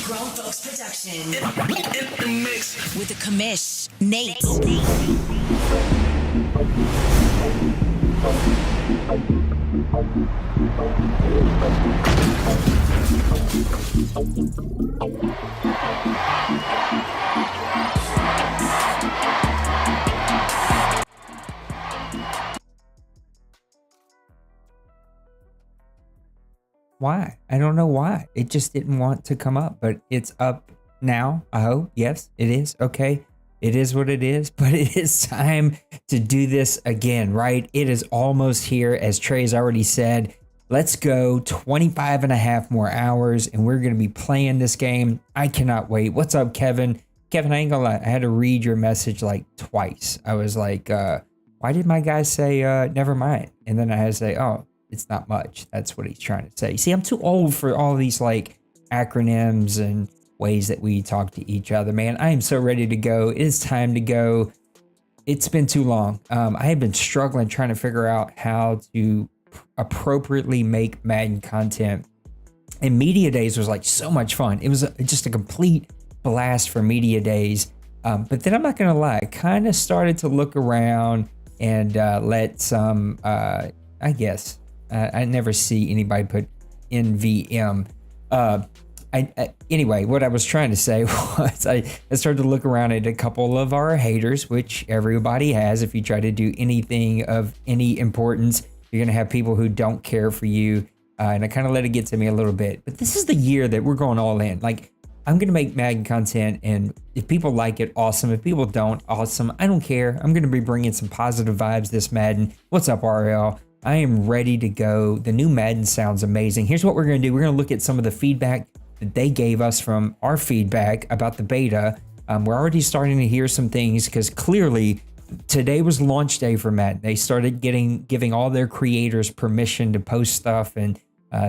Grown Folks Production. In the mix. With the commish, Nate. Why? I don't know why. It just didn't want to come up, but it's up now. I hope. Yes, it is. Okay. It is what it is, but it is time to do this again, right? It is almost here, as Trey's already said. Let's go 25 and a half more hours, and we're going to be playing this game. I cannot wait. What's up, Kevin? Kevin, I ain't gonna lie. I had to read your message like twice. I was like, why did my guy say, never mind? And then I had to say, oh, it's not much. That's what he's trying to say. See, I'm too old for all these like acronyms and ways that we talk to each other, man. I am so ready to go. It is time to go. It's been too long. I have been struggling trying to figure out how to appropriately make Madden content. And Media Days was like so much fun. It was just a complete blast for Media Days. But then I'm not going to lie, I kind of started to look around and let some, I guess, I never see anybody put NVM. Anyway, what I was trying to say was I started to look around at a couple of our haters, which everybody has. If you try to do anything of any importance, you're going to have people who don't care for you. And I kind of let it get to me a little bit. But this is the year that we're going all in. Like, I'm going to make Madden content, and if people like it, awesome. If people don't, awesome. I don't care. I'm going to be bringing some positive vibes this Madden. What's up, RL? I am ready to go. The new Madden sounds amazing. Here's what we're going to do. We're going to look at some of the feedback that they gave us from our feedback about the beta. We're already starting to hear some things because clearly today was launch day for Madden. They started giving all their creators permission to post stuff and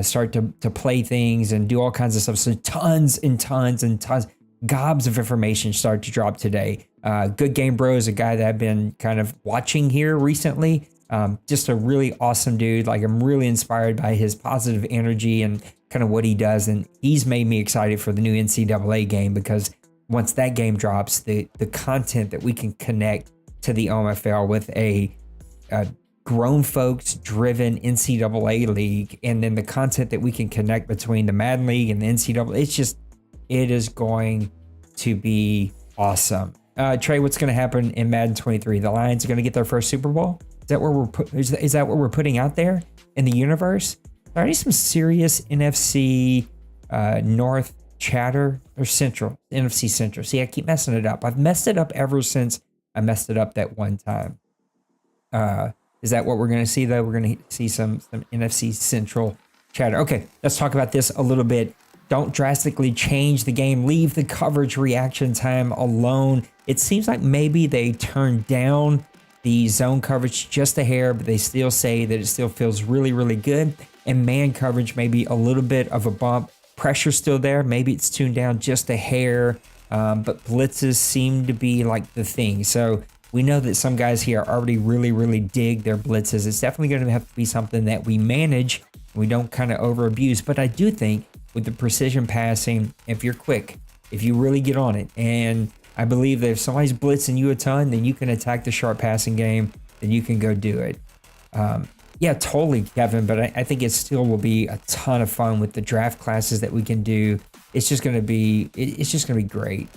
start to play things and do all kinds of stuff. So tons and tons and tons, gobs of information started to drop today. Good Game Bro is a guy that I've been kind of watching here recently. Just a really awesome dude. Like, I'm really inspired by his positive energy and kind of what he does. And he's made me excited for the new NCAA game, because once that game drops, the content that we can connect to the OMFL with a grown folks driven NCAA league, and then the content that we can connect between the Madden League and the NCAA, it is going to be awesome. Trey, what's going to happen in Madden 23? The Lions are going to get their first Super Bowl? Is that what is that what we're putting out there in the universe? Are there some serious NFC North chatter or Central? NFC Central. See, I keep messing it up. I've messed it up ever since I messed it up that one time. Is that what we're going to see, though? We're going to see some NFC Central chatter. Okay, let's talk about this a little bit. Don't drastically change the game. Leave the coverage reaction time alone. It seems like maybe they turned down the zone coverage just a hair, but they still say that it still feels really, really good. And man coverage, maybe a little bit of a bump. Pressure's still there. Maybe it's tuned down just a hair, but blitzes seem to be like the thing. So we know that some guys here already really, really dig their blitzes. It's definitely going to have to be something that we manage. We don't kind of over abuse. But I do think with the precision passing, if you're quick, if you really get on it, and I believe that if somebody's blitzing you a ton, then you can attack the sharp passing game, then you can go do it. Yeah, totally, Kevin. But I think it still will be a ton of fun with the draft classes that we can do. It's just going to be, great.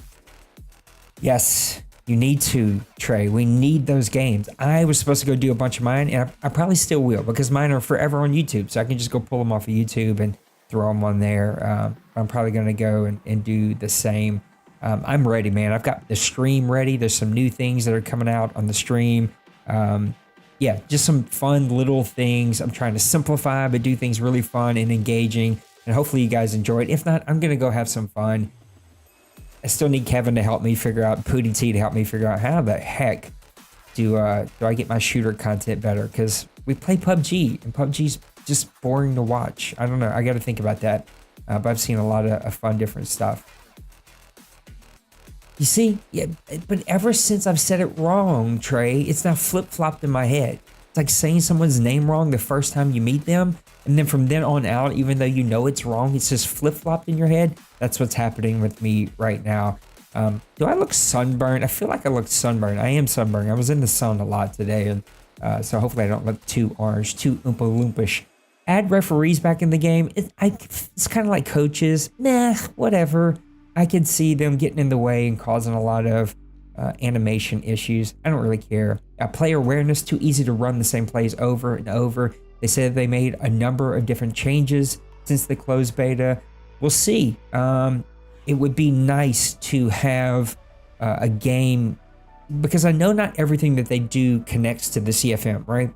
Yes. You need to, Trey. We need those games. I was supposed to go do a bunch of mine, and I probably still will, because mine are forever on YouTube. So I can just go pull them off of YouTube and throw them on there. I'm probably going to go and do the same. I'm ready, man. I've got the stream ready. There's some new things that are coming out on the stream. Yeah, just some fun little things. I'm trying to simplify, but do things really fun and engaging. And hopefully you guys enjoy it. If not, I'm going to go have some fun. I still need Kevin to help me figure out, Pootie T to help me figure out how the heck do I get my shooter content better? Because we play PUBG, and PUBG's just boring to watch. I don't know. I got to think about that. But I've seen a lot of fun, different stuff. You see, yeah, but ever since I've said it wrong, Trey, it's now flip-flopped in my head. It's like saying someone's name wrong the first time you meet them, and then from then on out, even though you know it's wrong, it's just flip-flopped in your head. That's what's happening with me right now. Do I look sunburned? I feel like I look sunburned. I am sunburned. I was in the sun a lot today, and so hopefully I don't look too orange, too oompa loompish. Add referees back in the game. It's kind of like coaches. Nah, whatever. I can see them getting in the way and causing a lot of animation issues. I don't really care. Player awareness, too easy to run the same plays over and over. They said they made a number of different changes since the closed beta. We'll see. It would be nice to have a game, because I know not everything that they do connects to the CFM, right?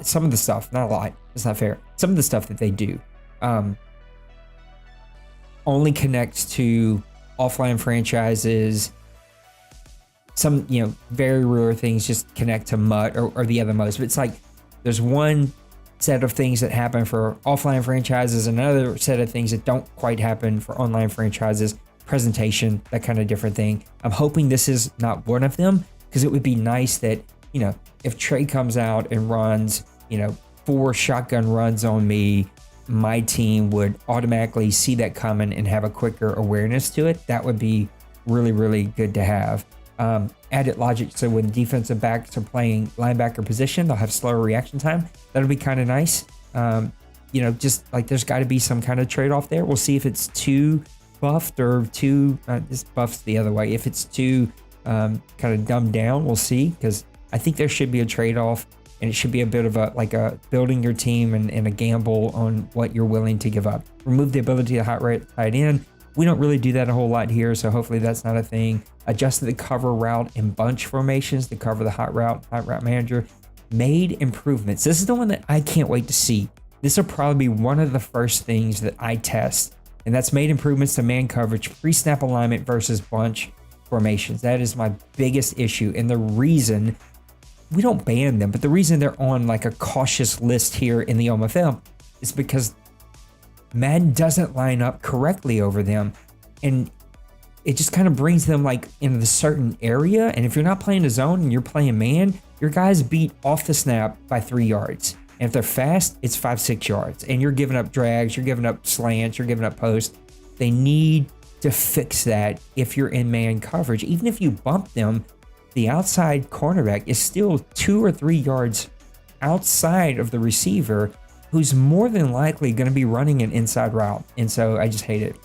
Some of the stuff, not a lot, it's not fair. Some of the stuff that they do only connects to offline franchises. Some, very rare things just connect to MUT or the other most. But it's like there's one set of things that happen for offline franchises, another set of things that don't quite happen for online franchises. Presentation, that kind of different thing. I'm hoping this is not one of them, because it would be nice that, if Trey comes out and runs, 4 shotgun runs on me, my team would automatically see that coming and have a quicker awareness to it. That would be really, really good to have. Added logic, so when defensive backs are playing linebacker position, they'll have slower reaction time. That'll be kind of nice. Just like there's got to be some kind of trade-off there. We'll see if it's too buffed or too, this buffs the other way. If it's too kind of dumbed down, we'll see, because I think there should be a trade-off, and it should be a bit of a building your team and a gamble on what you're willing to give up. Remove the ability to hot rate tight end. We don't really do that a whole lot here, so hopefully that's not a thing. Adjusted the cover route and bunch formations to cover the hot route manager. Made improvements. This is the one that I can't wait to see. This will probably be one of the first things that I test, and that's made improvements to man coverage, pre-snap alignment versus bunch formations. That is my biggest issue, and the reason we don't ban them, but the reason they're on like a cautious list here in the OMFL is because Madden doesn't line up correctly over them, and it just kind of brings them like in a certain area. And if you're not playing a zone and you're playing man, your guys beat off the snap by 3 yards. And if they're fast, it's 5-6 yards. And you're giving up drags, you're giving up slants, you're giving up posts. They need to fix that if you're in man coverage. Even if you bump them, the outside cornerback is still 2 or 3 yards outside of the receiver, who's more than likely going to be running an inside route. And so I just hate it.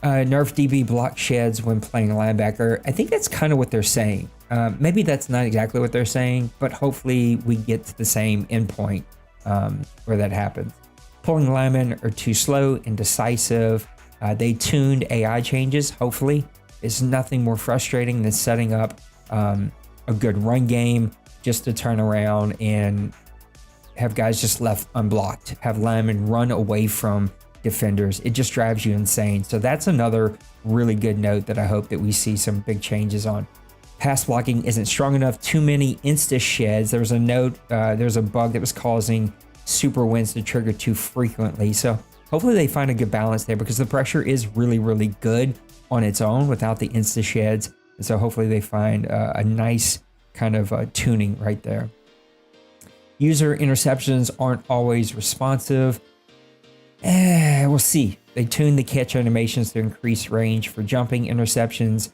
Nerf DB block sheds when playing linebacker. I think that's kind of what they're saying. Maybe that's not exactly what they're saying, but hopefully we get to the same endpoint where that happens. Pulling linemen are too slow and decisive. They tuned AI changes, hopefully. It's nothing more frustrating than setting up a good run game just to turn around and have guys just left unblocked, have linemen run away from defenders. It just drives you insane. So that's another really good note that I hope that we see some big changes on. Pass blocking isn't strong enough. Too many insta sheds. There was a note, there's a bug that was causing super wins to trigger too frequently. So hopefully they find a good balance there, because the pressure is really, really good on its own without the insta sheds. And so hopefully they find a nice kind of tuning right there. User interceptions aren't always responsive. We'll see. They tuned the catch animations to increase range for jumping interceptions.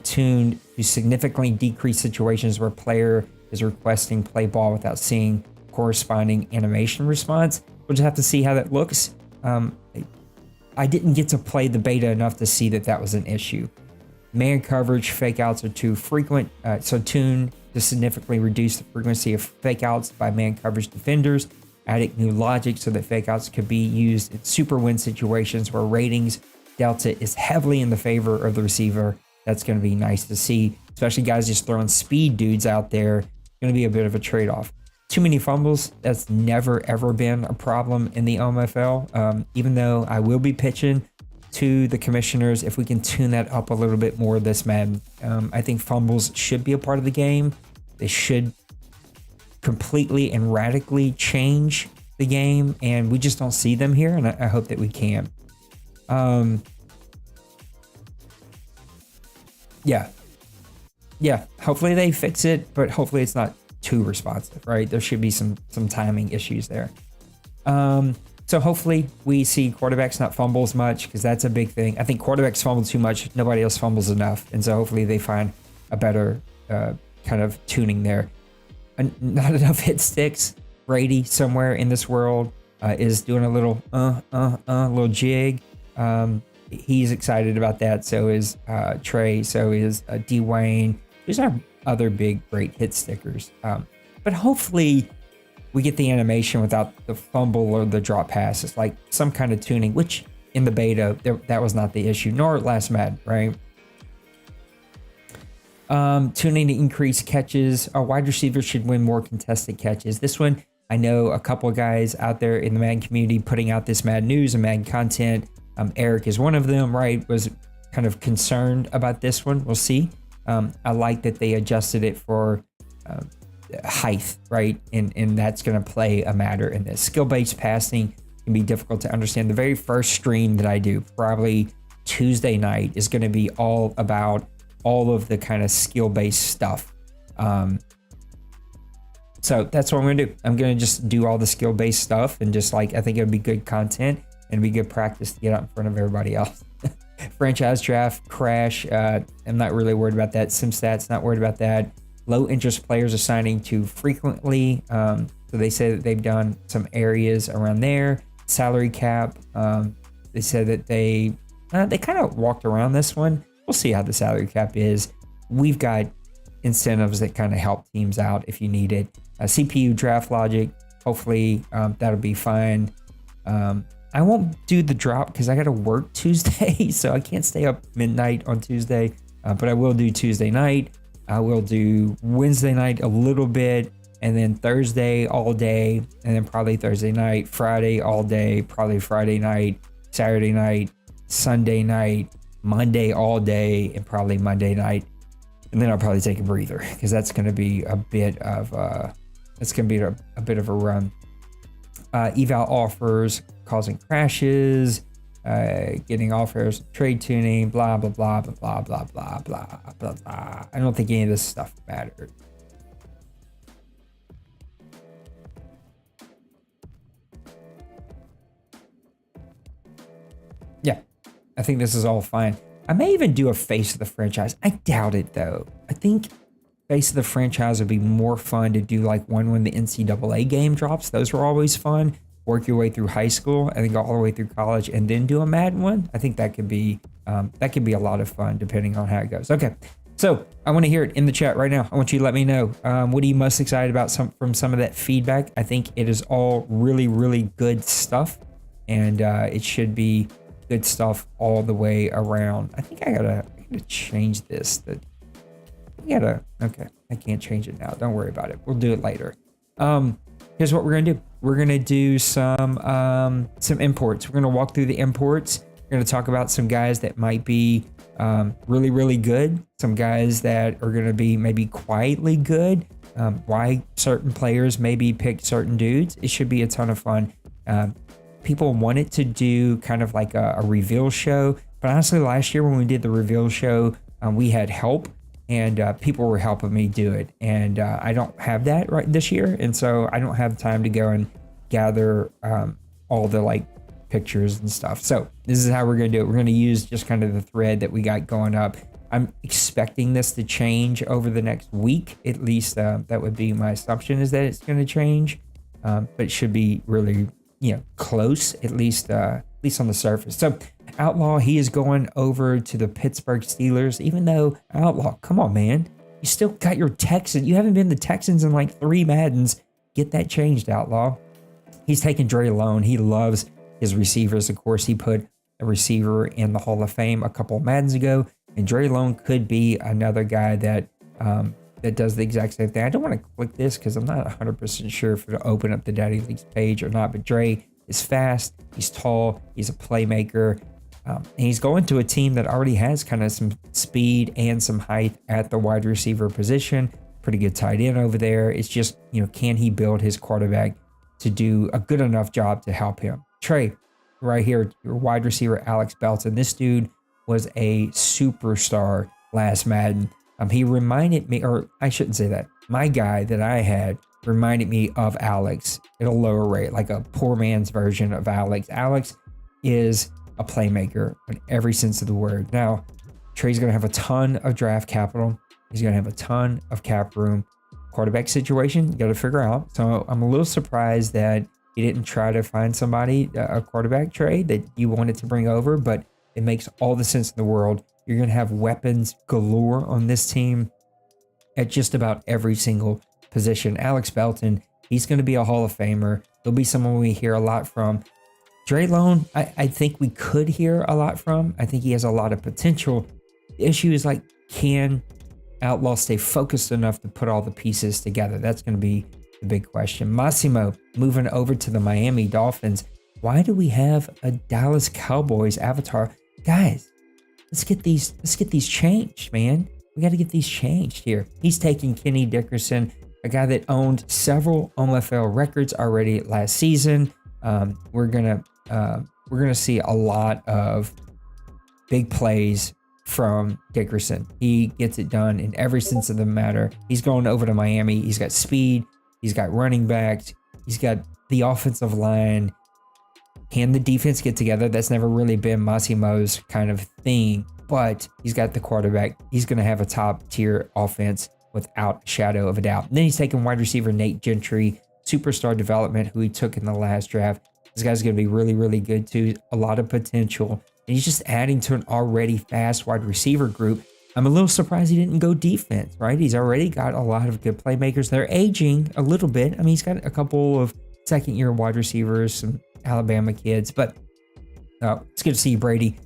Tuned to significantly decrease situations where player is requesting play ball without seeing corresponding animation response. We'll just have to see how that looks. I didn't get to play the beta enough to see that that was an issue. Man coverage fake outs are too frequent, so tuned to significantly reduce the frequency of fake outs by man coverage defenders. Adding new logic so that fake outs could be used in super win situations where ratings delta is heavily in the favor of the receiver. That's going to be nice to see, especially guys just throwing speed dudes out there. Going to be a bit of a trade-off. Too many fumbles. That's never, ever been a problem in the OMFL. Even though I will be pitching to the commissioners, if we can tune that up a little bit more this Madden. I think fumbles should be a part of the game. They should completely and radically change the game, and we just don't see them here, and I hope that we can. Yeah, hopefully they fix it, but hopefully it's not too responsive, right? There should be some timing issues there. So hopefully we see quarterbacks not fumble as much, because that's a big thing. I think quarterbacks fumble too much, nobody else fumbles enough, and so hopefully they find a better kind of tuning there. Not enough hit sticks. Brady somewhere in this world is doing a little little jig. He's excited about that. So is Trey. So is Dwayne. These are other big great hit stickers. But hopefully we get the animation without the fumble or the drop pass. It's like some kind of tuning, which in the beta that was not the issue, nor last Madden, right? Tuning to increase catches. Our wide receivers should win more contested catches. This one, I know a couple of guys out there in the Madden community putting out this Madden news and Madden content. Eric is one of them, right? Was kind of concerned about this one. We'll see. I like that they adjusted it for height, right? And that's going to play a matter in this. Skill-based passing can be difficult to understand. The very first stream that I do, probably Tuesday night, is going to be all about all of the kind of skill-based stuff. So that's what I'm going to do. I'm going to just do all the skill-based stuff and just like, I think it'll be good content and be good practice to get out in front of everybody else. Franchise draft crash. I'm not really worried about that. SimStats, not worried about that. Low interest players are signing too frequently. So they say that they've done some areas around there. Salary cap. They said that they kind of walked around this one. We'll see how the salary cap is. We've got incentives that kind of help teams out if you need it. CPU draft logic. Hopefully that'll be fine. I won't do the drop because I got to work Tuesday, so I can't stay up midnight on Tuesday. But I will do Tuesday night. I will do Wednesday night a little bit, and then Thursday all day, and then probably Thursday night, Friday all day, probably Friday night, Saturday night, Sunday night, Monday all day, and probably Monday night. And then I'll probably take a breather because that's going to be a bit of a bit of a run. Eval offers causing crashes, getting offers, trade tuning, blah blah blah blah blah blah blah blah blah blah. I don't think any of this stuff mattered. Yeah, I think this is all fine. I may even do a face of the franchise. I doubt it though. I think face of the franchise would be more fun to do like one when the NCAA game drops. Those were always fun. Work your way through high school and then go all the way through college and then do a Madden one. I think that could be a lot of fun depending on how it goes. Okay, so I want to hear it in the chat right now. I want you to let me know what are you most excited about from some of that feedback. I think it is all really, really good stuff, and it should be good stuff all the way around. I think I gotta change this. Okay, I can't change it now. Don't worry about it. We'll do it later. Here's what we're gonna do. We're gonna do some imports. We're gonna walk through the imports. We're gonna talk about some guys that might be really, really good. Some guys that are gonna be maybe quietly good. Why certain players maybe pick certain dudes. It should be a ton of fun. People wanted to do kind of like a reveal show, but honestly, last year when we did the reveal show, we had help. And people were helping me do it. And I don't have that right this year. And so I don't have time to go and gather all the like pictures and stuff. So this is how we're going to do it. We're going to use just kind of the thread that we got going up. I'm expecting this to change over the next week. At least that would be my assumption, is that it's going to change. But it should be really, close, at least on the surface. So Outlaw, he is going over to the Pittsburgh Steelers, even though Outlaw, come on, man. You still got your Texans. You haven't been the Texans in like 3 Maddens. Get that changed, Outlaw. He's taking Dre Lone. He loves his receivers. Of course, he put a receiver in the Hall of Fame a couple of Maddens ago, and Dre Lone could be another guy that does the exact same thing. I don't want to click this because I'm not 100% sure if it'll open up the Daddy Leagues page or not, but Dre is fast. He's tall. He's a playmaker. And he's going to a team that already has kind of some speed and some height at the wide receiver position. Pretty good tight end over there. It's just, can he build his quarterback to do a good enough job to help him? Trey, right here, your wide receiver, Alex Belton. This dude was a superstar last Madden. He reminded me, or I shouldn't say that. My guy that I had reminded me of Alex at a lower rate, like a poor man's version of Alex. Alex is a playmaker in every sense of the word. Now, Trey's going to have a ton of draft capital. He's going to have a ton of cap room. Quarterback situation, you got to figure out. So I'm a little surprised that you didn't try to find somebody, a quarterback, Trey, that you wanted to bring over, but it makes all the sense in the world. You're going to have weapons galore on this team at just about every single position. Alex Belton, he's going to be a Hall of Famer. He'll be someone we hear a lot from. Dre Lone, I think we could hear a lot from. I think he has a lot of potential. The issue is like, can Outlaw stay focused enough to put all the pieces together? That's going to be the big question. Massimo moving over to the Miami Dolphins. Why do we have a Dallas Cowboys avatar? Guys, let's get these changed, man. We got to get these changed here. He's taking Kenny Dickerson, a guy that owned several OMFL records already last season. We're gonna see a lot of big plays from Dickerson. He gets it done in every sense of the matter. He's going over to Miami. He's got speed. He's got running backs. He's got the offensive line. Can the defense get together? That's never really been Massimo's kind of thing, but he's got the quarterback. He's going to have a top tier offense without a shadow of a doubt. And then he's taking wide receiver Nate Gentry, superstar development, who he took in the last draft. This guy's going to be really, really good too. A lot of potential. And he's just adding to an already fast wide receiver group. I'm a little surprised he didn't go defense, right? He's already got a lot of good playmakers. They're aging a little bit. I mean, he's got a couple of second-year wide receivers, some Alabama kids, but it's good to see Brady.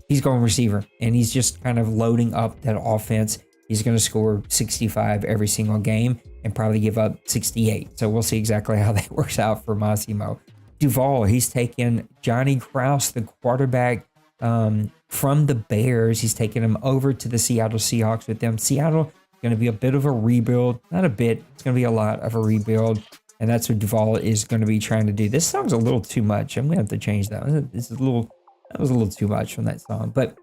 He's going receiver, and he's just kind of loading up that offense. He's going to score 65 every single game and probably give up 68. So we'll see exactly how that works out for Massimo. Duval, he's taken Johnny Kraus, the quarterback from the Bears. He's taken him over to the Seattle Seahawks with them. Seattle is going to be a bit of a rebuild. Not a bit. It's going to be a lot of a rebuild. And that's what Duval is going to be trying to do. This song's a little too much. I'm going to have to change that. That was a little too much from that song. But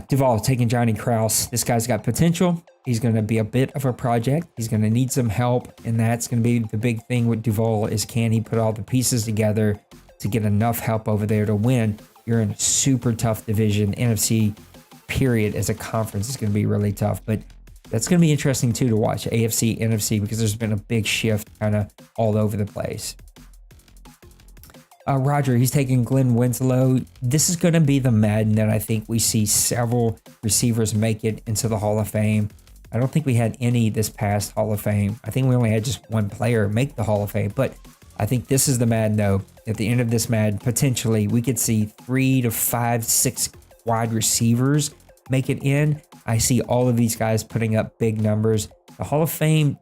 Duval taking Johnny Kraus. This guy's got potential. He's going to be a bit of a project. He's going to need some help. And that's going to be the big thing with Duval is, can he put all the pieces together to get enough help over there to win? You're in a super tough division. NFC, period, as a conference is going to be really tough. But that's going to be interesting too to watch, AFC, NFC, because there's been a big shift kind of all over the place. Roger, he's taking Glenn Winslow. This is going to be the Madden that I think we see several receivers make it into the Hall of Fame. I don't think we had any this past Hall of Fame. I think we only had just one player make the Hall of Fame. But I think this is the Madden, though. At the end of this Madden, potentially, we could see 3 to 5, 6 wide receivers make it in. I see all of these guys putting up big numbers. The Hall of Fame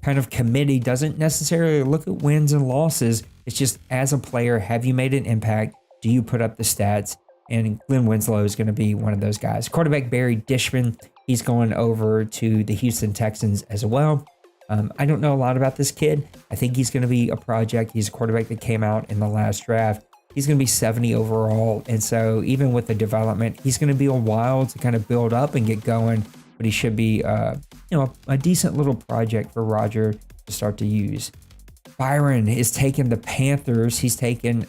kind of committee doesn't necessarily look at wins and losses. It's just, as a player, have you made an impact? Do you put up the stats? And Glenn Winslow is going to be one of those guys. Quarterback Barry Dishman, he's going over to the Houston Texans as well. I don't know a lot about this kid. I think he's going to be a project. He's a quarterback that came out in the last draft. He's going to be 70 overall. And so even with the development, he's going to be a while to kind of build up and get going. But he should be, a decent little project for Roger to start to use. Byron is taking the Panthers. He's taken,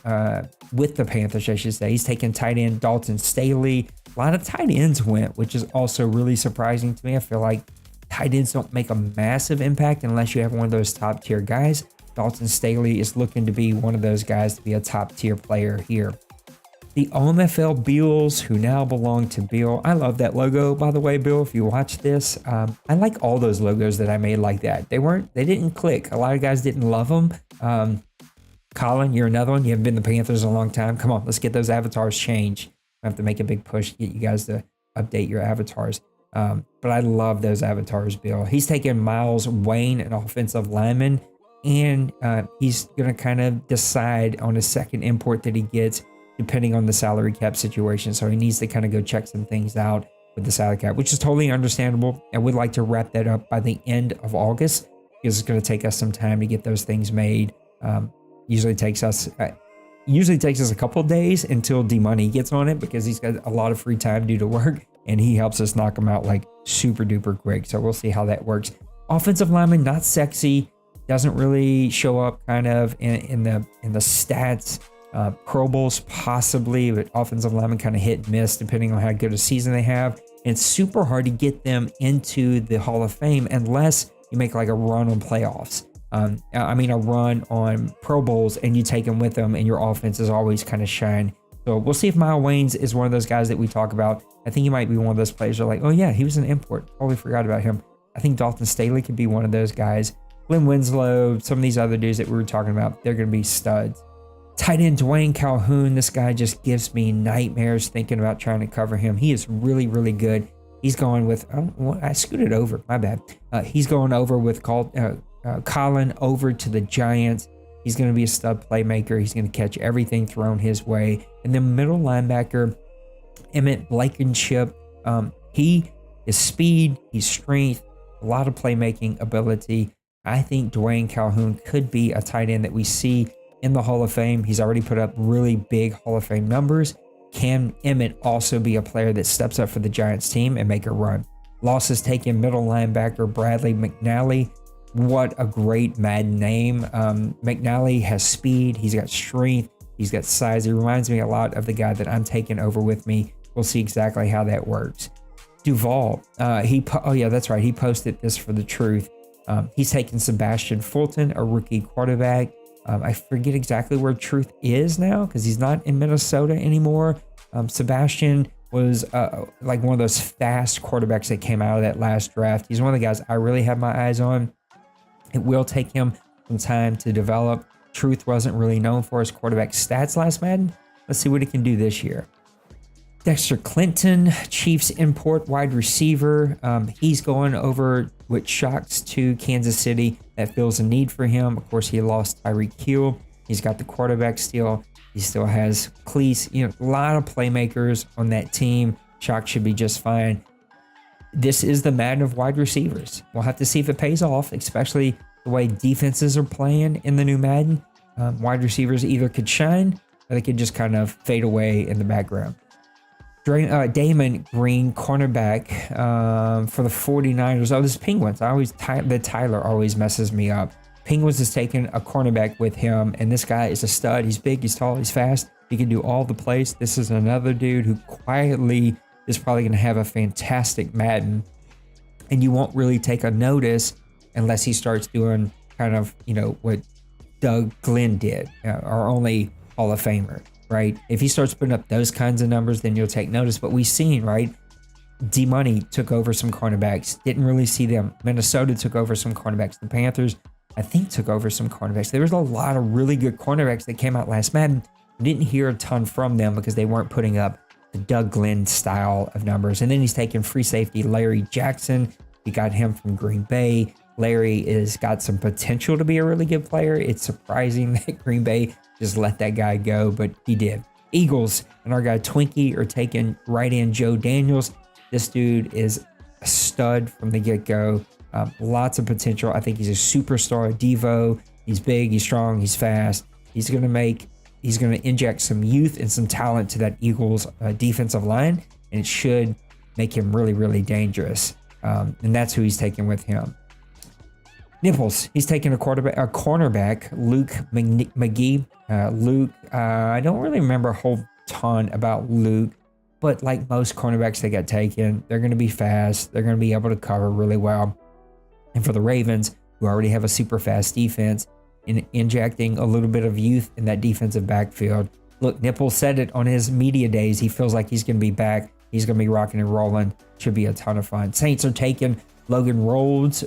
with the Panthers, I should say, he's taken tight end Dalton Staley. A lot of tight ends went, which is also really surprising to me. I feel like tight ends don't make a massive impact unless you have one of those top tier guys. Dalton Staley is looking to be one of those guys to be a top tier player here. The OMFL Bills, who now belong to Bill. I love that logo, by the way, Bill, if you watch this. I like all those logos that I made like that. They didn't click. A lot of guys didn't love them. Colin, you're another one. You haven't been the Panthers in a long time. Come on, let's get those avatars changed. I have to make a big push to get you guys to update your avatars. But I love those avatars, Bill. He's taking Miles Wayne, an offensive lineman, and he's going to kind of decide on a second import that he gets depending on the salary cap situation. So he needs to kind of go check some things out with the salary cap, which is totally understandable. And we'd like to wrap that up by the end of August because it's going to take us some time to get those things made. Usually takes us a couple of days until D-Money gets on it because he's got a lot of free time due to work, and he helps us knock them out like super duper quick. So we'll see how that works. Offensive lineman, not sexy, doesn't really show up kind of in the stats. Pro Bowls possibly, but offensive lineman kind of hit and miss depending on how good a season they have. And it's super hard to get them into the Hall of Fame unless you make like a run on playoffs. A run on Pro Bowls and you take them with them, and your offense is always kind of shine. So we'll see if Miles Wayne is one of those guys that we talk about. I think he might be one of those players that are like, oh yeah, he was an import. Totally forgot about him. I think Dalton Staley could be one of those guys. Glenn Winslow, some of these other dudes that we were talking about, they're going to be studs. Tight end Dwayne Calhoun, this guy just gives me nightmares thinking about trying to cover him. He is really, really good. He's going with, I scooted over, my bad. He's going over with Colin over to the Giants. He's going to be a stud playmaker. He's going to catch everything thrown his way. And then middle linebacker, Emmett Blankenship. He is speed, he's strength, a lot of playmaking ability. I think Dwayne Calhoun could be a tight end that we see in the Hall of Fame. He's already put up really big Hall of Fame numbers. Can Emmett also be a player that steps up for the Giants team and make a run? Losses taken middle linebacker Bradley McNally. What a great Madden name. McNally has speed, he's got strength, he's got size. He reminds me a lot of the guy that I'm taking over with me. We'll see exactly how that works. Duval, oh yeah, that's right. He posted this for the truth. He's taken Sebastian Fulton, a rookie quarterback. I forget exactly where Truth is now because he's not in Minnesota anymore. Sebastian was like one of those fast quarterbacks that came out of that last draft. He's one of the guys I really have my eyes on. It will take him some time to develop. Truth wasn't really known for his quarterback stats last Madden. Let's see what he can do this year. Dexter Clinton, Chiefs import wide receiver. He's going over with shocks to Kansas City. That fills a need for him. Of course, he lost Tyreek Hill. He's got the quarterback still. He still has Cleese. A lot of playmakers on that team. Shock should be just fine. This is the Madden of wide receivers. We'll have to see if it pays off, especially the way defenses are playing in the new Madden. Wide receivers either could shine or they could just kind of fade away in the background. Damon Green, cornerback for the 49ers. Oh, this is Penguins. The Tyler always messes me up. Penguins has taken a cornerback with him, and this guy is a stud. He's big, he's tall, he's fast. He can do all the plays. This is another dude who quietly is probably going to have a fantastic Madden, and you won't really take a notice unless he starts doing kind of, what Doug Glenn did, our only Hall of Famer. Right? If he starts putting up those kinds of numbers, then you'll take notice. But we've seen, right? D-Money took over some cornerbacks. Didn't really see them. Minnesota took over some cornerbacks. The Panthers, I think, took over some cornerbacks. There was a lot of really good cornerbacks that came out last Madden. Didn't hear a ton from them because they weren't putting up the Doug Glenn style of numbers. And then he's taking free safety Larry Jackson. He got him from Green Bay. Larry is got some potential to be a really good player. It's surprising that Green Bay just let that guy go, but he did. Eagles and our guy Twinkie are taking right in Joe Daniels. This dude is a stud from the get-go. Lots of potential. I think he's a superstar, Devo. He's big, he's strong, he's fast. He's going to inject some youth and some talent to that Eagles defensive line, and it should make him really, really dangerous. And that's who he's taking with him. Nipples, he's taking a cornerback, Luke McGee. Luke, I don't really remember a whole ton about Luke, but like most cornerbacks that got taken, they're going to be fast. They're going to be able to cover really well. And for the Ravens, who already have a super fast defense, in injecting a little bit of youth in that defensive backfield. Look, Nipples said it on his media days. He feels like he's going to be back. He's going to be rocking and rolling. Should be a ton of fun. Saints are taking Logan Rhodes.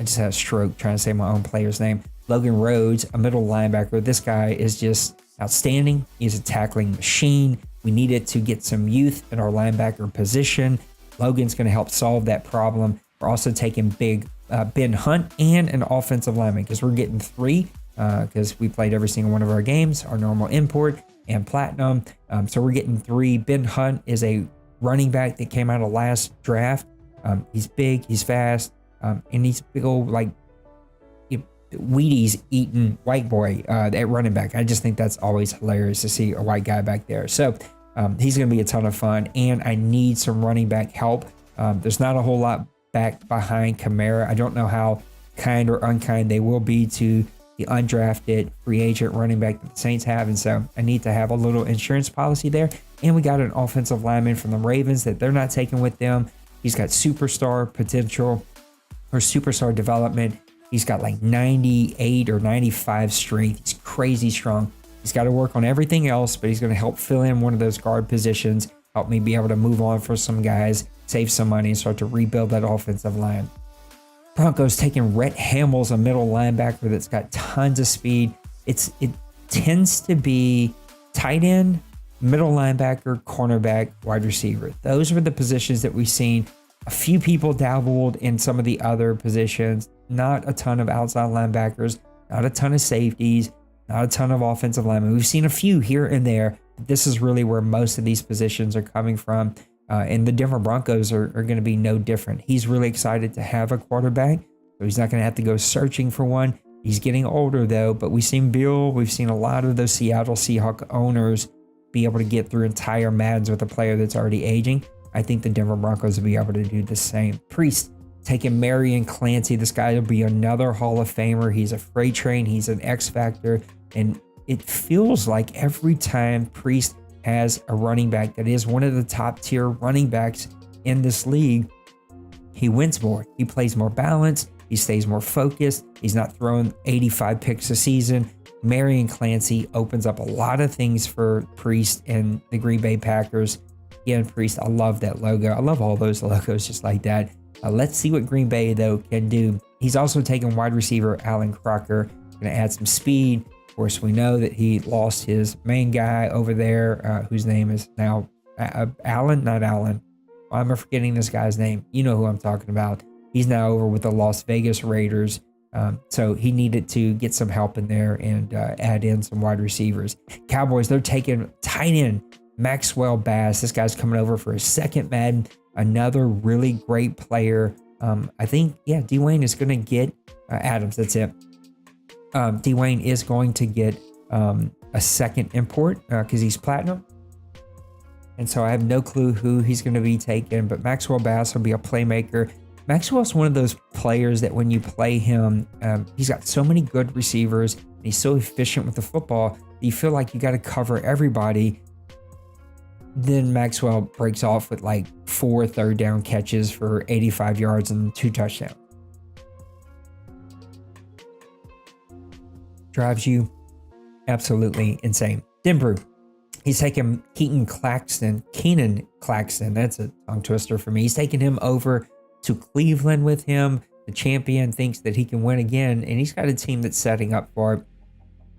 I just had a stroke trying to say my own player's name. Logan Rhodes, a middle linebacker. This guy is just outstanding. He's a tackling machine. We needed to get some youth in our linebacker position. Logan's going to help solve that problem. We're also taking big Ben Hunt and an offensive lineman because we're getting three because we played every single one of our games, our normal import and platinum. So we're getting three. Ben Hunt is a running back that came out of last draft. He's big, he's fast. And he's big old, like, Wheaties eating white boy at running back. I just think that's always hilarious to see a white guy back there. So he's going to be a ton of fun. And I need some running back help. There's not a whole lot back behind Kamara. I don't know how kind or unkind they will be to the undrafted free agent running back that the Saints have. And so I need to have a little insurance policy there. And we got an offensive lineman from the Ravens that they're not taking with them. He's got superstar potential. Or superstar development. He's got like 98 or 95 strength. He's crazy strong. He's got to work on everything else, but he's going to help fill in one of those guard positions, help me be able to move on for some guys, save some money, and start to rebuild that offensive line. Broncos taking Rhett Hamels, a middle linebacker that's got tons of speed. It tends to be tight end, middle linebacker, cornerback, wide receiver. Those were the positions that we've seen. A few people dabbled in some of the other positions. Not a ton of outside linebackers, not a ton of safeties, not a ton of offensive linemen. We've seen a few here and there. But this is really where most of these positions are coming from. And the Denver Broncos are going to be no different. He's really excited to have a quarterback, so he's not going to have to go searching for one. He's getting older, though, but we've seen Bill, we've seen a lot of those Seattle Seahawks owners be able to get through entire Maddens with a player that's already aging. I think the Denver Broncos will be able to do the same. Priest taking Marion Clancy. This guy will be another Hall of Famer. He's a freight train. He's an X factor. And it feels like every time Priest has a running back that is one of the top tier running backs in this league, he wins more. He plays more balanced. He stays more focused. He's not throwing 85 picks a season. Marion Clancy opens up a lot of things for Priest and the Green Bay Packers. Again, Priest, I love that logo. I love all those logos just like that. Let's see what Green Bay, though, can do. He's also taken wide receiver Alan Crocker. Going to add some speed. Of course, we know that he lost his main guy over there, whose name is now Allen, not Allen. Why am I forgetting this guy's name? You know who I'm talking about. He's now over with the Las Vegas Raiders. So he needed to get some help in there and add in some wide receivers. Cowboys, they're taking tight end Maxwell Bass. This guy's coming over for his second Madden. Another really great player. I think, Dwayne is going to get Adams. That's it. Dwayne is going to get a second import because he's platinum. And so I have no clue who he's going to be taking, but Maxwell Bass will be a playmaker. Maxwell's one of those players that when you play him, he's got so many good receivers. And he's so efficient with the football. You feel like you got to cover everybody. Then Maxwell breaks off with like 4 third down catches for 85 yards and 2 touchdowns. Drives you absolutely insane. Denver, he's taking Keenan Claxton. That's a tongue twister for me. He's taking him over to Cleveland with him. The champion thinks that he can win again, and he's got a team that's setting up for it.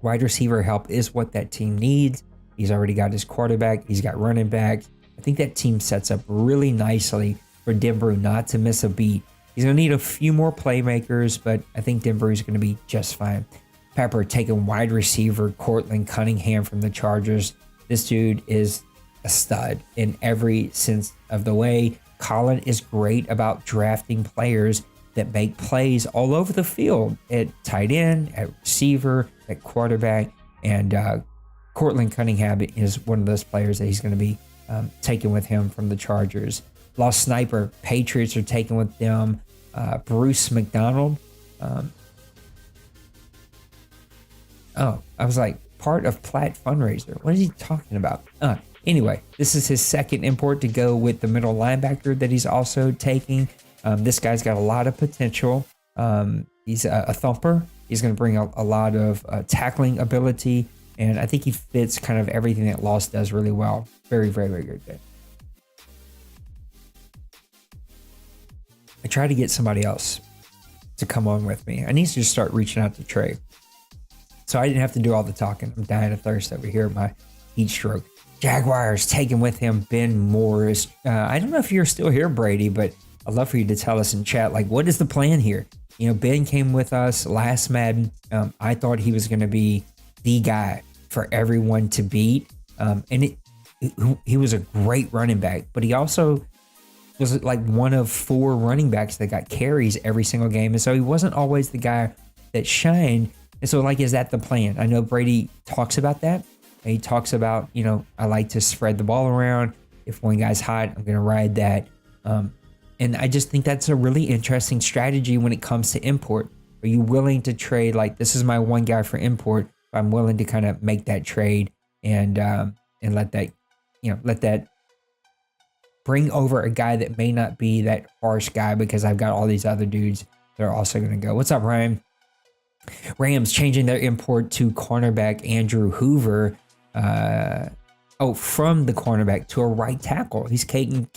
Wide receiver help is what that team needs. He's already got his quarterback. He's got running backs. I think that team sets up really nicely for Denver not to miss a beat. He's going to need a few more playmakers, but I think Denver is going to be just fine. Pepper taking wide receiver Cortland Cunningham from the Chargers. This dude is a stud in every sense of the way. Colin is great about drafting players that make plays all over the field at tight end, at receiver, at quarterback, and Cortland Cunningham is one of those players that he's going to be taking with him from the Chargers. Lost Sniper, Patriots are taking with them. Bruce McDonald. I was like, part of Platt Fundraiser. What is he talking about? Anyway, this is his second import to go with the middle linebacker that he's also taking. This guy's got a lot of potential. He's a thumper. He's going to bring a lot of tackling ability. And I think he fits kind of everything that Lost does really well. Very, very, very good. I try to get somebody else to come on with me. I need to just start reaching out to Trey. So I didn't have to do all the talking. I'm dying of thirst over here at my heat stroke. Jaguars taking with him Ben Morris. I don't know if you're still here, Brady, but I'd love for you to tell us in chat, like, what is the plan here? You know, Ben came with us last Madden. I thought he was going to be the guy for everyone to beat. And he was a great running back, but he also was like one of 4 running backs that got carries every single game. And so he wasn't always the guy that shined. And so, like, is that the plan? I know Brady talks about that. He talks about, you know, I like to spread the ball around. If one guy's hot, I'm going to ride that. And I just think that's a really interesting strategy when it comes to import. Are you willing to trade, like, this is my one guy for import, but I'm willing to kind of make that trade and let that bring over a guy that may not be that harsh guy because I've got all these other dudes that are also going to go. What's up, Ryan? Rams changing their import to cornerback Andrew Hoover. From the cornerback to a right tackle. He's taking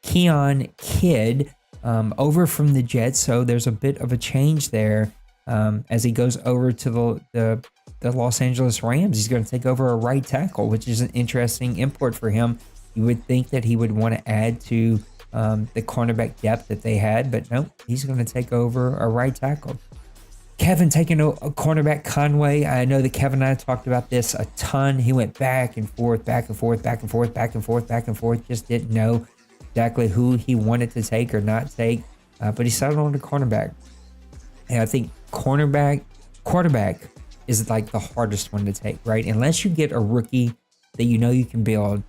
Keon Kidd over from the Jets. So there's a bit of a change there as he goes over to the the Los Angeles Rams. He's going to take over a right tackle, which is an interesting import for him. You would think that he would want to add to the cornerback depth that they had, but no, he's going to take over a right tackle. Kevin taking a cornerback, Conway. I know that Kevin and I talked about this a ton. He went back and forth, back and forth, back and forth, back and forth, back and forth. Just didn't know exactly who he wanted to take or not take, but he settled on the cornerback. And I think quarterback is like the hardest one to take, right? Unless you get a rookie that you know you can build.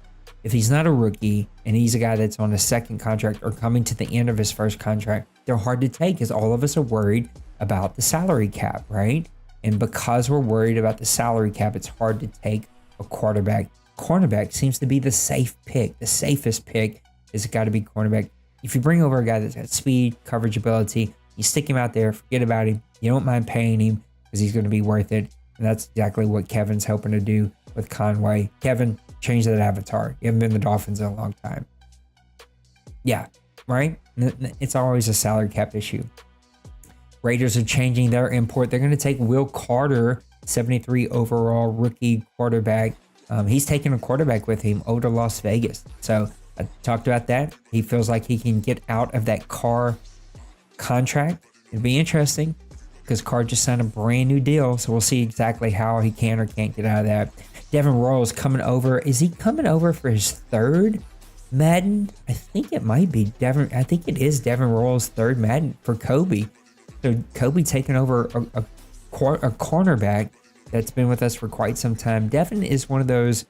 If he's not a rookie and he's a guy that's on a second contract or coming to the end of his first contract, they're hard to take because all of us are worried about the salary cap, right? And because we're worried about the salary cap, it's hard to take a quarterback. Cornerback seems to be the safe pick. The safest pick is got to be cornerback. If you bring over a guy that's got speed, coverage ability, you stick him out there, forget about him. You don't mind paying him because he's going to be worth it. And that's exactly what Kevin's hoping to do with Conway. Kevin, change that avatar. You haven't been the Dolphins in a long time. Yeah, right? It's always a salary cap issue. Raiders are changing their import. They're going to take Will Carter, 73 overall rookie quarterback. He's taking a quarterback with him over to Las Vegas. So I talked about that. He feels like he can get out of that Carr contract. It'll be interesting because Carr just signed a brand new deal. So we'll see exactly how he can or can't get out of that. Devin Royals coming over. Is he coming over for his third Madden? I think it might be Devin. I think it is Devin Royals' third Madden for Kobe. So Kobe taking over a cornerback that's been with us for quite some time. Devin is one of those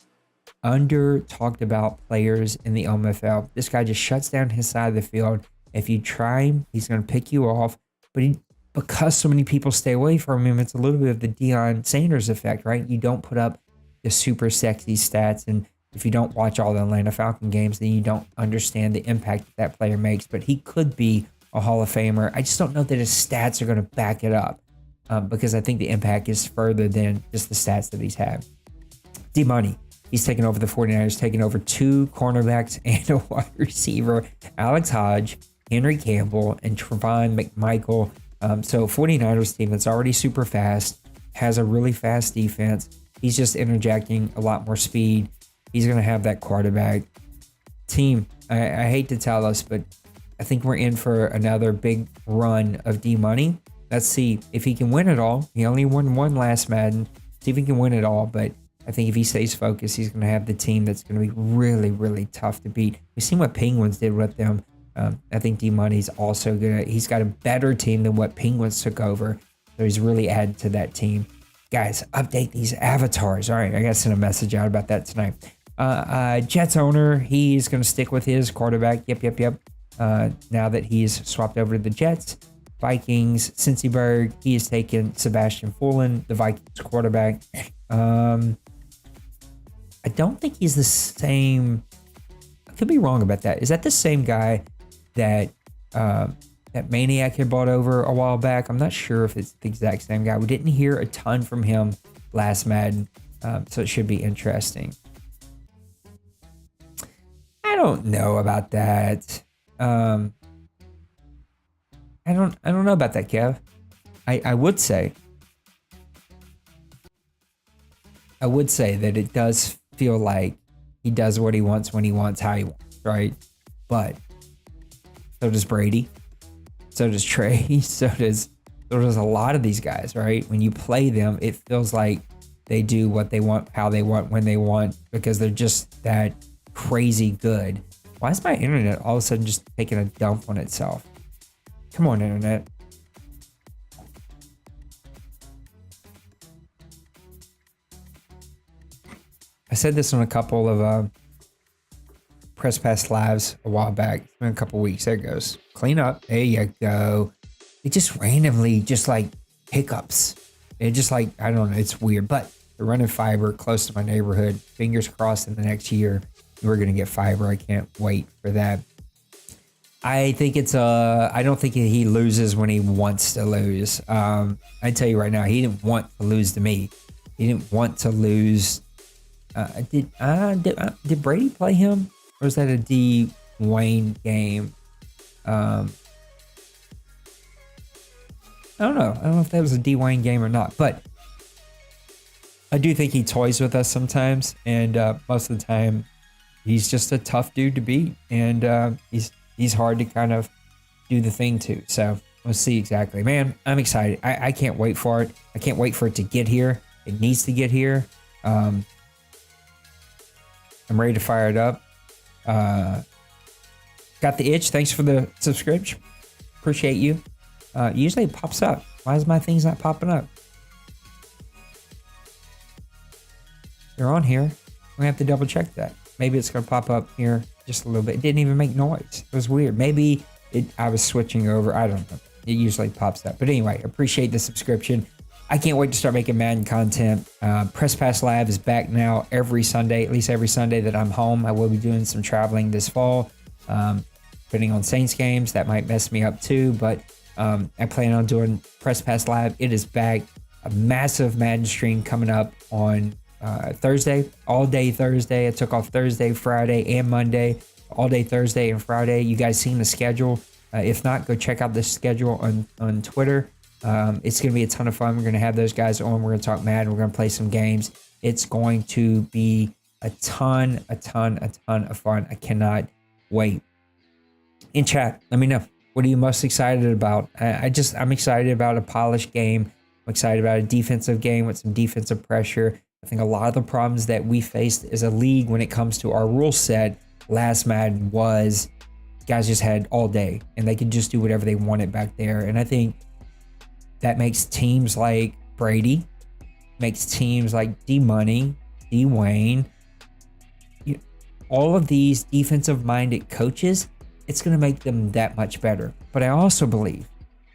under talked about players in the OMFL. This guy just shuts down his side of the field. If you try him, he's going to pick you off. But because so many people stay away from him, it's a little bit of the Deion Sanders effect, right? You don't put up the super sexy stats, and if you don't watch all the Atlanta Falcon games, then you don't understand the impact that player makes. But he could be a Hall of Famer. I just don't know that his stats are going to back it up because I think the impact is further than just the stats that he's had. D-Money, he's taking over the 49ers, taking over two cornerbacks and a wide receiver, Alex Hodge, Henry Campbell, and Trevon McMichael. So 49ers team that's already super fast, has a really fast defense. He's just interjecting a lot more speed. He's going to have that quarterback. Team, I hate to tell us, but I think we're in for another big run of D-Money. Let's see if he can win it all. He only won one last Madden. See if he can win it all. But I think if he stays focused, he's going to have the team that's going to be really, really tough to beat. We've seen what Penguins did with them. I think D-Money's also going to... He's got a better team than what Penguins took over. So he's really added to that team. Guys, update these avatars. All right, I got to send a message out about that tonight. Jets owner, he's going to stick with his quarterback. Yep. Now that he's swapped over to the Jets. Vikings, Cincyberg, he has taken Sebastian Fullen, the Vikings quarterback. I don't think he's the same. I could be wrong about that. Is that the same guy that that Maniac had bought over a while back? I'm not sure if it's the exact same guy. We didn't hear a ton from him last Madden, so it should be interesting. I don't know about that. I don't know about that, Kev. I would say that it does feel like he does what he wants when he wants, how he wants, right? But so does Brady, so does Trey, so does a lot of these guys, right? When you play them, it feels like they do what they want, how they want, when they want, because they're just that crazy good. Why is my internet all of a sudden just taking a dump on itself? Come on, internet. I said this on a couple of Press Pass Lives a while back. It's been a couple weeks. There it goes. Clean up. There you go. It just randomly, just like hiccups. It just like, I don't know. It's weird. But they're running fiber close to my neighborhood. Fingers crossed in the next year, we're going to get fiber. I can't wait for that. I think I don't think he loses when he wants to lose. I tell you right now, he didn't want to lose to me. He didn't want to lose. Did Brady play him? Or was that a D Wayne game? I don't know. I don't know if that was a D Wayne game or not. But I do think he toys with us sometimes, and most of the time, he's just a tough dude to beat, and he's hard to kind of do the thing to. So we'll see exactly. Man, I'm excited. I can't wait for it. I can't wait for it to get here. It needs to get here. I'm ready to fire it up. Got the itch. Thanks for the subscription. Appreciate you. Usually it pops up. Why is my things not popping up? They're on here. We have to double check that. Maybe it's going to pop up here just a little bit. It didn't even make noise. It was weird. Maybe I was switching over. I don't know. It usually pops up. But anyway, appreciate the subscription. I can't wait to start making Madden content. Press Pass Lab is back now every Sunday, at least every Sunday that I'm home. I will be doing some traveling this fall. Depending on Saints games, that might mess me up too. But I plan on doing Press Pass Lab. It is back. A massive Madden stream coming up on Thursday, all day Thursday. I took off Thursday, Friday, and Monday. All day Thursday and Friday. You guys seen the schedule? If not, go check out the schedule on Twitter. It's going to be a ton of fun. We're going to have those guys on. We're going to talk Madden. We're going to play some games. It's going to be a ton of fun. I cannot wait. In chat, let me know. What are you most excited about? I'm excited about a polished game. I'm excited about a defensive game with some defensive pressure. I think a lot of the problems that we faced as a league when it comes to our rule set last Madden was guys just had all day and they could just do whatever they wanted back there. And I think that makes teams like Brady, makes teams like D-Money, D-Wayne, all of these defensive-minded coaches, it's going to make them that much better. But I also believe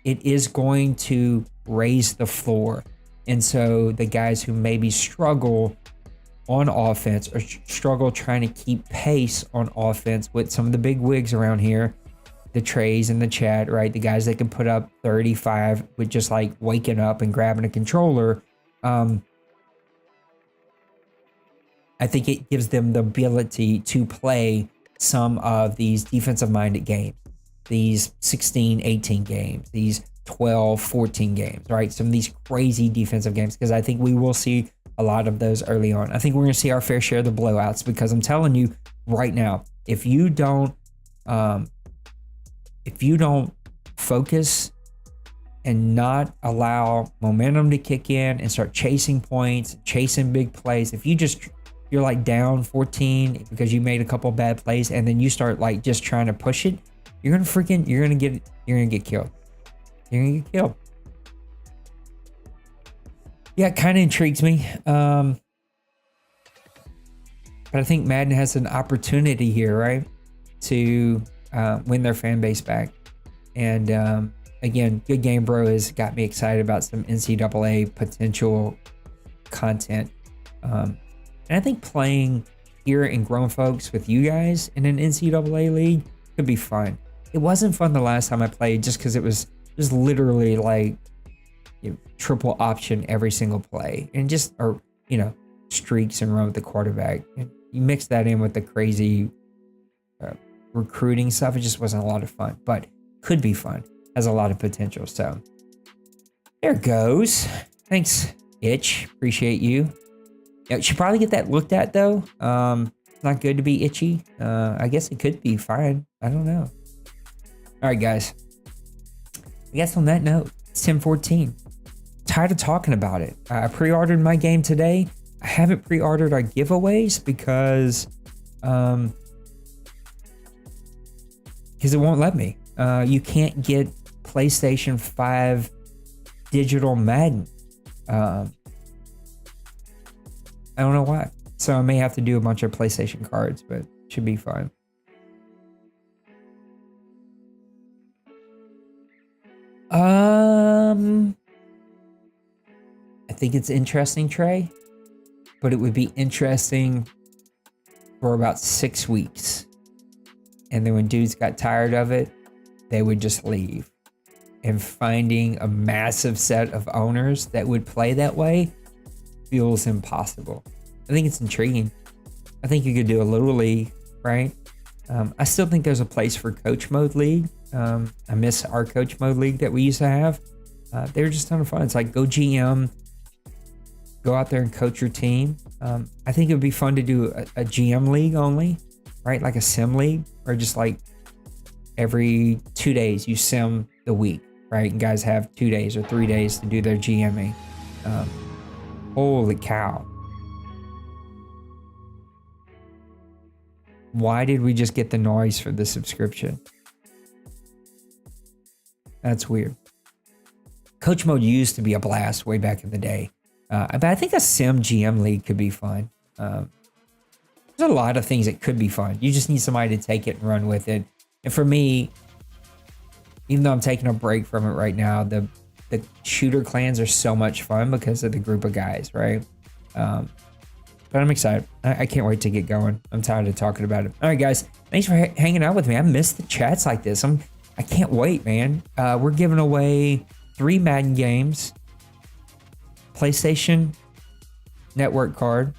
it is going to raise the floor. And so the guys who maybe struggle on offense or struggle trying to keep pace on offense with some of the big wigs around here, the Trays in the chat, right? The guys that can put up 35 with just like waking up and grabbing a controller. I think it gives them the ability to play some of these defensive-minded games, these 16, 18 games, these 12, 14 games, right? Some of these crazy defensive games, because I think we will see a lot of those early on. I think we're going to see our fair share of the blowouts, because I'm telling you right now, if you don't focus and not allow momentum to kick in and start chasing points, chasing big plays, if you're like down 14 because you made a couple bad plays and then you start like just trying to push it, you're gonna get killed. You're gonna get killed. Yeah, it kind of intrigues me. But I think Madden has an opportunity here, right, to win their fan base back. And again, Good Game Bro has got me excited about some NCAA potential content. And I think playing here in Grown Folks with you guys in an NCAA league could be fun. It wasn't fun the last time I played just because it was just literally like triple option every single play and streaks and run with the quarterback. And you mix that in with the crazy recruiting stuff. It just wasn't a lot of fun, but could be fun. Has a lot of potential. So there it goes. Thanks, Itch. Appreciate you. Yeah, should probably get that looked at though. It's not good to be itchy. I guess it could be fine. I don't know. All right, guys. I guess on that note, it's 10:14. Tired of talking about it. I pre-ordered my game today. I haven't pre-ordered our giveaways because it won't let me. You can't get PlayStation 5 digital Madden. I don't know why. So I may have to do a bunch of PlayStation cards, but it should be fine. I think it's interesting, Trey, but it would be interesting for about 6 weeks. And then when dudes got tired of it, they would just leave. And finding a massive set of owners that would play that way feels impossible. I think it's intriguing. I think you could do a little league, right? I still think there's a place for coach mode league. I miss our coach mode league that we used to have. They were just a ton of fun. It's like go Go out there and coach your team. I think it would be fun to do a GM league only, right? Like a sim league, or just like every 2 days you sim the week, right? And guys have 2 days or 3 days to do their GMing. Holy cow. Why did we just get the noise for the subscription? That's weird. Coach mode used to be a blast way back in the day. But I think a sim GM league could be fun. There's a lot of things that could be fun. You just need somebody to take it and run with it. And for me, even though I'm taking a break from it right now, the shooter clans are so much fun because of the group of guys, right? But I'm excited. I can't wait to get going. I'm tired of talking about it. All right, guys. Thanks for hanging out with me. I miss the chats like this. I can't wait, man. We're giving away 3 Madden games, PlayStation Network card,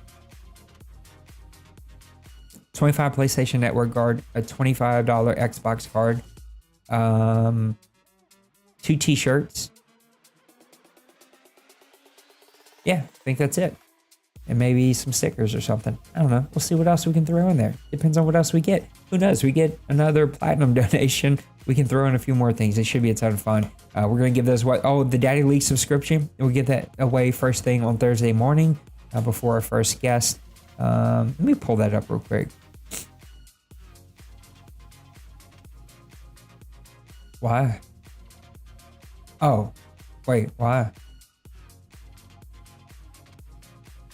25 PlayStation Network card, a $25 Xbox card, 2 t-shirts. Yeah, I think that's it. And maybe some stickers or something. I don't know. We'll see what else we can throw in there. Depends on what else we get. Who knows? We get another platinum donation. We can throw in a few more things. It should be a ton of fun. We're going to give those away. Oh, the Daddy League subscription. We'll get that away first thing on Thursday morning before our first guest. Let me pull that up real quick. Why? Oh, wait, why?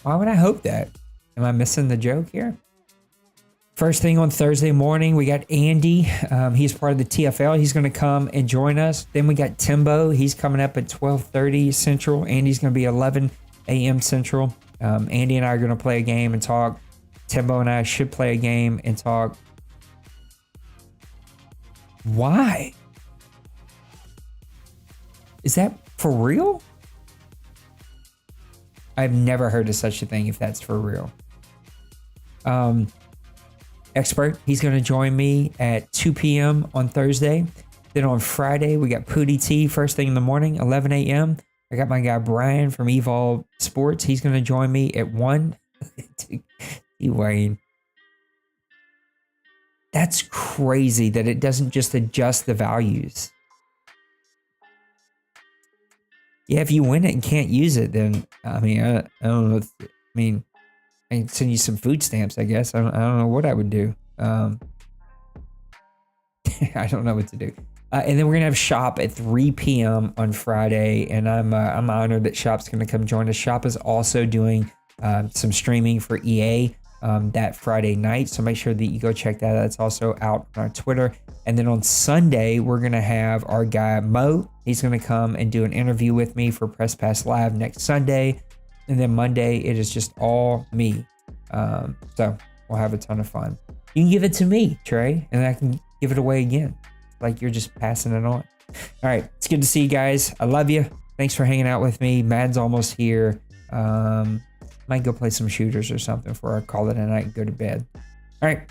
Why would I hope that? Am I missing the joke here? First thing on Thursday morning, we got Andy. He's part of the TFL. He's going to come and join us. Then we got Timbo. He's coming up at 12:30 Central. Andy's going to be 11 a.m. Central. Andy and I are going to play a game and talk. Timbo and I should play a game and talk. Why? Is that for real? I've never heard of such a thing if that's for real. Expert, he's going to join me at 2 p.m. on Thursday. Then on Friday, we got Pootie T first thing in the morning, 11 a.m. I got my guy Brian from Evolve Sports. He's going to join me at 1. Wayne. That's crazy that it doesn't just adjust the values. Yeah, if you win it and can't use it, then I don't know. I can send you some food stamps, I guess. I don't know what I would do. I don't know what to do. And then we're gonna have Shop at 3 p.m. on Friday, and I'm honored that Shop's gonna come join us. Shop is also doing some streaming for EA that Friday night, so make sure that you go check that out. That's also out on our Twitter. And then on Sunday, we're going to have our guy Mo. He's going to come and do an interview with me for Press Pass Live next Sunday. And then Monday, it is just all me. So we'll have a ton of fun. You can give it to me, Trey, and I can give it away again. Like you're just passing it on. All right. It's good to see you guys. I love you. Thanks for hanging out with me. Madden's almost here. Might go play some shooters or something before I call it a night and go to bed. All right.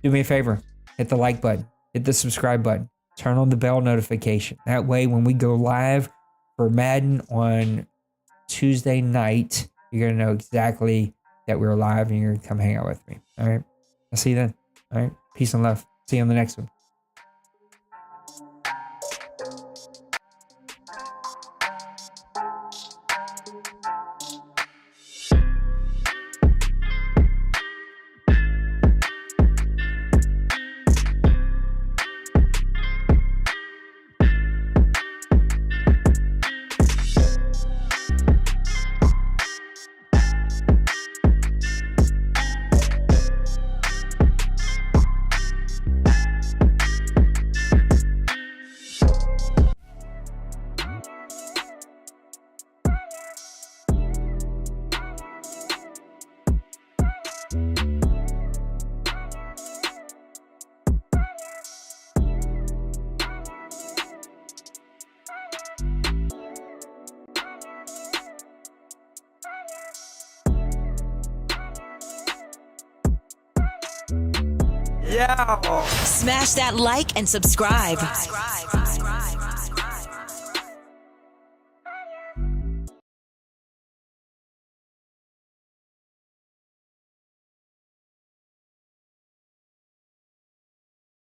Do me a favor. Hit the like button. Hit the subscribe button. Turn on the bell notification. That way, when we go live for Madden on Tuesday night, you're going to know exactly that we're live and you're going to come hang out with me. All right. I'll see you then. All right. Peace and love. See you on the next one. Smash that like and subscribe.